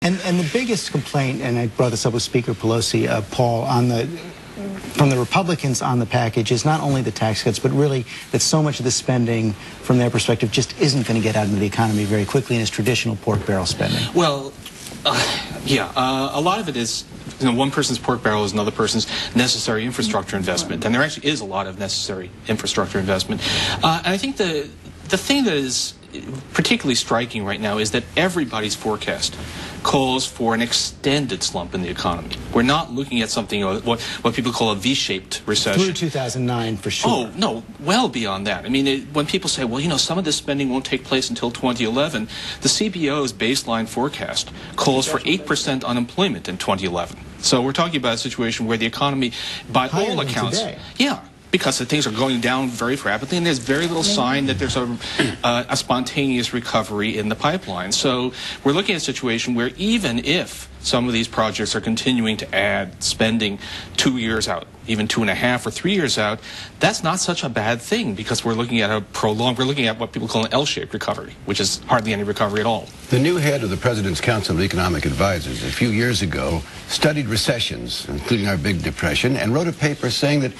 And the biggest complaint, and I brought this up with Speaker Pelosi, Paul, from the Republicans on the package is not only the tax cuts, but really that so much of the spending, from their perspective, just isn't going to get out into the economy very quickly and is traditional pork barrel spending. Well, a lot of it is, one person's pork barrel is another person's necessary infrastructure investment, and there actually is a lot of necessary infrastructure investment. And I think the thing that is particularly striking right now is that everybody's forecast calls for an extended slump in the economy. We're not looking at something, what people call a V-shaped recession. Through 2009, for sure. Oh, no, well beyond that. I mean, when people say, well, some of this spending won't take place until 2011, the CBO's baseline forecast calls for 8% unemployment in 2011. So we're talking about a situation where the economy, by all accounts, because things are going down very rapidly, and there's very little sign that there's a spontaneous recovery in the pipeline. So we're looking at a situation where even if some of these projects are continuing to add spending 2 years out, even 2.5 or 3 years out, that's not such a bad thing, because we're looking at we're looking at what people call an L-shaped recovery, which is hardly any recovery at all. The new head of the President's Council of Economic Advisors a few years ago studied recessions, including our Big Depression, and wrote a paper saying that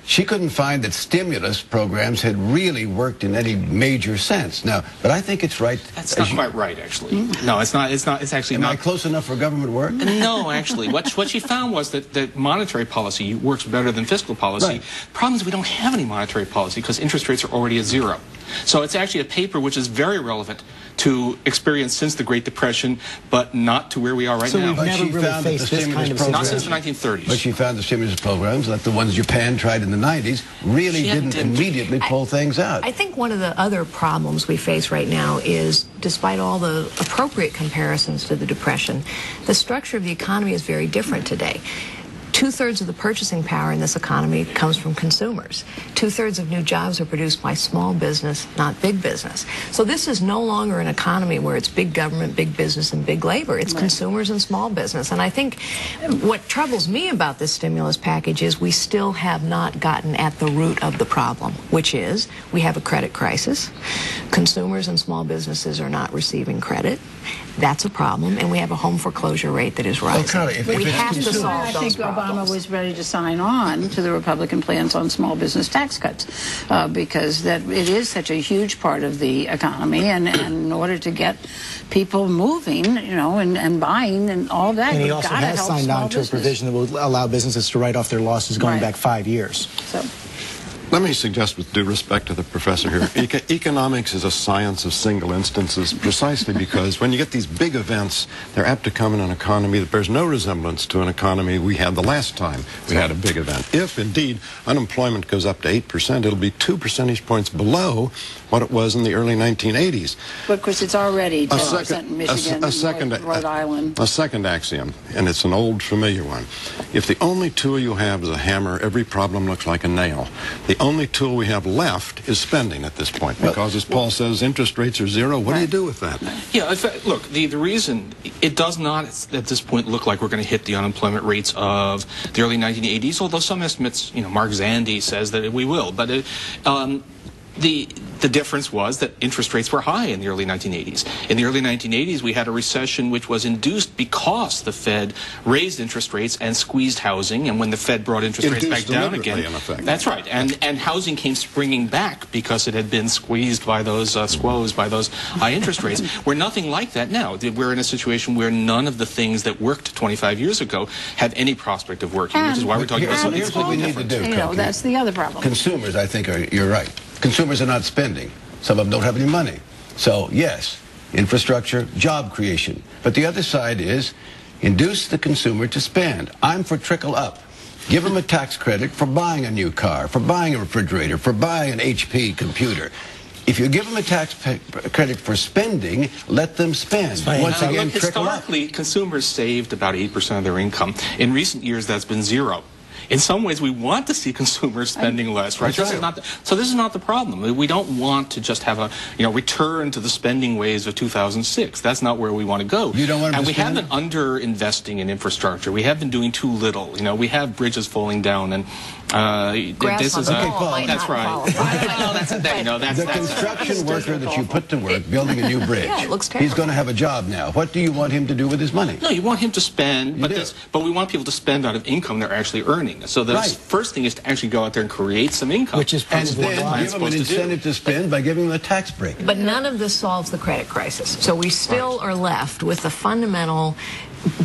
she couldn't find that stimulus programs had really worked in any major sense. Now, but I think it's right. That's not quite right, actually. No, it's not. It's actually not. Am I close enough for government work? No, actually. What she found was that monetary policy works better than fiscal policy. Right. Problem is we don't have any monetary policy because interest rates are already at zero. So it's actually a paper which is very relevant to experience since the Great Depression, but not to where we are right now. So we've never really faced this kind of situation. Not since the 1930s. But she found the stimulus programs, like the ones Japan tried in the 90s, really didn't immediately pull things out. I think one of the other problems we face right now is, despite all the appropriate comparisons to the Depression, the structure of the economy is very different today. 2/3 of the purchasing power in this economy comes from consumers. 2/3 of new jobs are produced by small business, not big business. So this is no longer an economy where it's big government, big business, and big labor. It's consumers and small business. And I think what troubles me about this stimulus package is we still have not gotten at the root of the problem, which is we have a credit crisis. Consumers and small businesses are not receiving credit. That's a problem, and we have a home foreclosure rate that is rising. Well, Carly, we have to solve those problems. Obama was ready to sign on to the Republican plans on small business tax cuts because it is such a huge part of the economy, and in order to get people moving, and buying and all that, and he also has signed on to a provision that will allow businesses to write off their losses going back 5 years. So. Let me suggest, with due respect to the professor here, economics is a science of single instances, precisely because when you get these big events, they're apt to come in an economy that bears no resemblance to an economy we had the last time we had a big event. If, indeed, unemployment goes up to 8%, it'll be 2 percentage points below what it was in the early 1980s. But, of course, it's already 10% in Michigan, Rhode Island. A second axiom, and it's an old, familiar one. If the only tool you have is a hammer, every problem looks like a nail. The only tool we have left is spending at this point, because, as Paul says, interest rates are zero. What do you do with that? Yeah, look, the reason it does not at this point look like we're going to hit the unemployment rates of the early 1980s, although some estimates, Mark Zandi says that we will. But the difference was that interest rates were high in the early 1980s. In the early 1980s, we had a recession which was induced because the Fed raised interest rates and squeezed housing, and when the Fed brought interest rates back down again, that's right, and housing came springing back because it had been squeezed by those squoze, by those high interest rates. We're nothing like that now. We're in a situation where none of the things that worked 25 years ago have any prospect of working, which is why we're talking about something here's what we need to do. That's the other problem. Consumers, I think, you're right. Consumers are not spending. Some of them don't have any money. So, yes, infrastructure, job creation. But the other side is induce the consumer to spend. I'm for trickle up. Give them a tax credit for buying a new car, for buying a refrigerator, for buying an HP computer. If you give them a tax credit for spending, let them spend. Once again, historically, consumers saved about 8% of their income. In recent years, that's been zero. In some ways, we want to see consumers spending less, right? So this is not the problem. We don't want to just have a return to the spending ways of 2006. That's not where we want to go. You don't want to we have been under-investing in infrastructure. We have been doing too little. We have bridges falling down, and Grass this on is the a, wall might that's not right. qualify. No, that's a, no, that's The that's construction worker that you put to work building a new bridge, Yeah, it looks he's terrible. going to have a job now. What do you want him to do with his money? No, you want him to spend, do. but we want people to spend out of income they're actually earning. So the Right. first thing is to actually go out there and create some income. Which is And probably then why. give him an incentive to spend by giving him a tax break. But none of this solves the credit crisis. So we still are left with the fundamental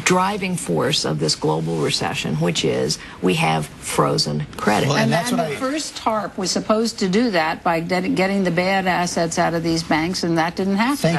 driving force of this global recession, which is we have frozen credit. Well, And, that's and what the I- first TARP was supposed to do that by getting the bad assets out of these banks, and that didn't happen. Thank